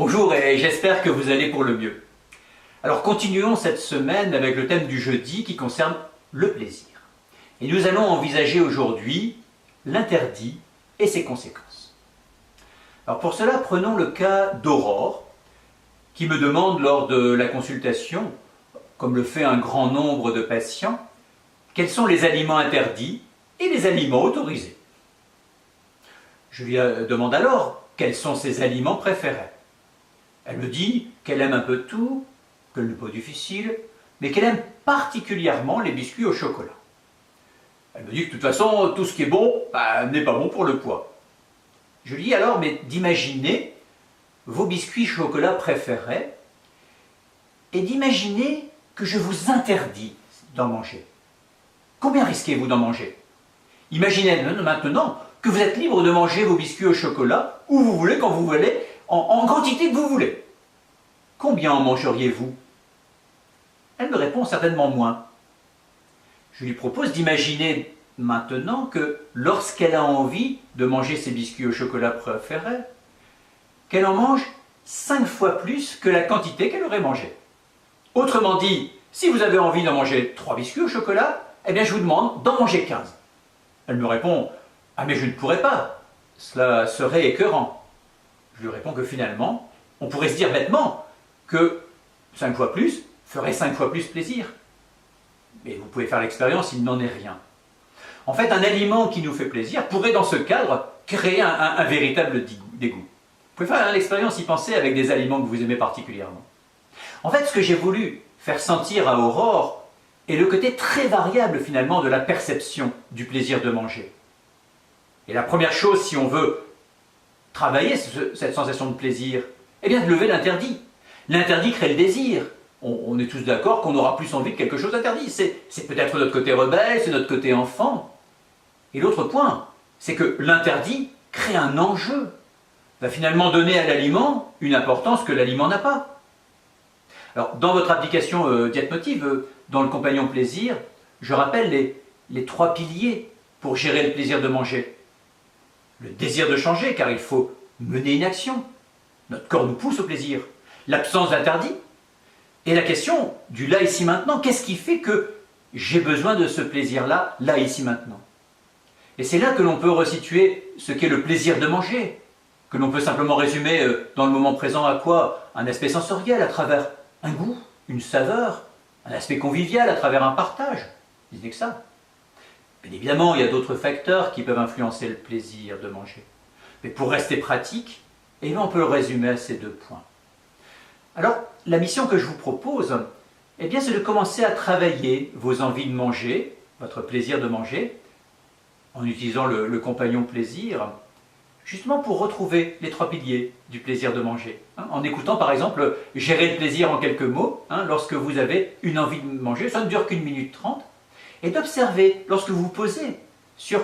Bonjour et j'espère que vous allez pour le mieux. Alors continuons cette semaine avec le thème du jeudi qui concerne le plaisir. Et nous allons envisager aujourd'hui l'interdit et ses conséquences. Alors pour cela, prenons le cas d'Aurore qui me demande lors de la consultation, comme le fait un grand nombre de patients, quels sont les aliments interdits et les aliments autorisés. Je lui demande alors quels sont ses aliments préférés. Elle me dit qu'elle aime un peu tout, qu'elle n'est pas difficile, mais qu'elle aime particulièrement les biscuits au chocolat. Elle me dit que de toute façon, tout ce qui est bon n'est pas bon pour le poids. Je lui dis alors, mais d'imaginer vos biscuits chocolat préférés et d'imaginer que je vous interdis d'en manger. Combien risquez-vous d'en manger? Imaginez maintenant que vous êtes libre de manger vos biscuits au chocolat où vous voulez, quand vous voulez, en quantité que vous voulez. Combien en mangeriez-vous? Elle me répond certainement moins. Je lui propose d'imaginer maintenant que lorsqu'elle a envie de manger ses biscuits au chocolat préférés, qu'elle en mange 5 fois plus que la quantité qu'elle aurait mangée. Autrement dit, si vous avez envie d'en manger 3 biscuits au chocolat, eh bien je vous demande d'en manger 15. Elle me répond « Ah mais je ne pourrais pas, cela serait écœurant ». Je lui réponds que finalement, on pourrait se dire bêtement que 5 fois plus ferait 5 fois plus plaisir. Mais vous pouvez faire l'expérience, il n'en est rien. En fait, un aliment qui nous fait plaisir pourrait dans ce cadre créer un véritable dégoût. Vous pouvez faire l'expérience, y penser avec des aliments que vous aimez particulièrement. En fait, ce que j'ai voulu faire sentir à Aurore est le côté très variable finalement de la perception du plaisir de manger. Et la première chose, si on veut travailler cette sensation de plaisir, eh bien de lever l'interdit. L'interdit crée le désir. On est tous d'accord qu'on aura plus envie de quelque chose d'interdit. C'est peut-être notre côté rebelle, c'est notre côté enfant. Et l'autre point, c'est que l'interdit crée un enjeu. Va finalement donner à l'aliment une importance que l'aliment n'a pas. Alors, dans votre application Dietmotiv, dans le compagnon plaisir, je rappelle les 3 piliers pour gérer le plaisir de manger. Le désir de changer, car il faut mener une action. Notre corps nous pousse au plaisir. L'absence d'interdit. Et la question du là, ici, maintenant. Qu'est-ce qui fait que j'ai besoin de ce plaisir-là, là, ici, maintenant? Et c'est là que l'on peut resituer ce qu'est le plaisir de manger, que l'on peut simplement résumer dans le moment présent à quoi? Un aspect sensoriel à travers un goût, une saveur, un aspect convivial à travers un partage. Ce n'est que ça. Bien évidemment, il y a d'autres facteurs qui peuvent influencer le plaisir de manger. Mais pour rester pratique, eh bien, on peut le résumer à ces 2 points. Alors, la mission que je vous propose, eh bien, c'est de commencer à travailler vos envies de manger, votre plaisir de manger, en utilisant le compagnon plaisir, justement pour retrouver les 3 piliers du plaisir de manger. En écoutant par exemple « Gérer le plaisir en quelques mots », lorsque vous avez une envie de manger, ça ne dure qu'1 minute 30, et d'observer lorsque vous vous posez sur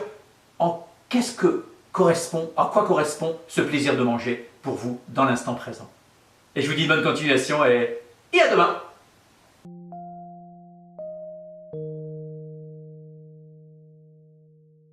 à quoi correspond ce plaisir de manger pour vous dans l'instant présent. Et je vous dis bonne continuation et à demain!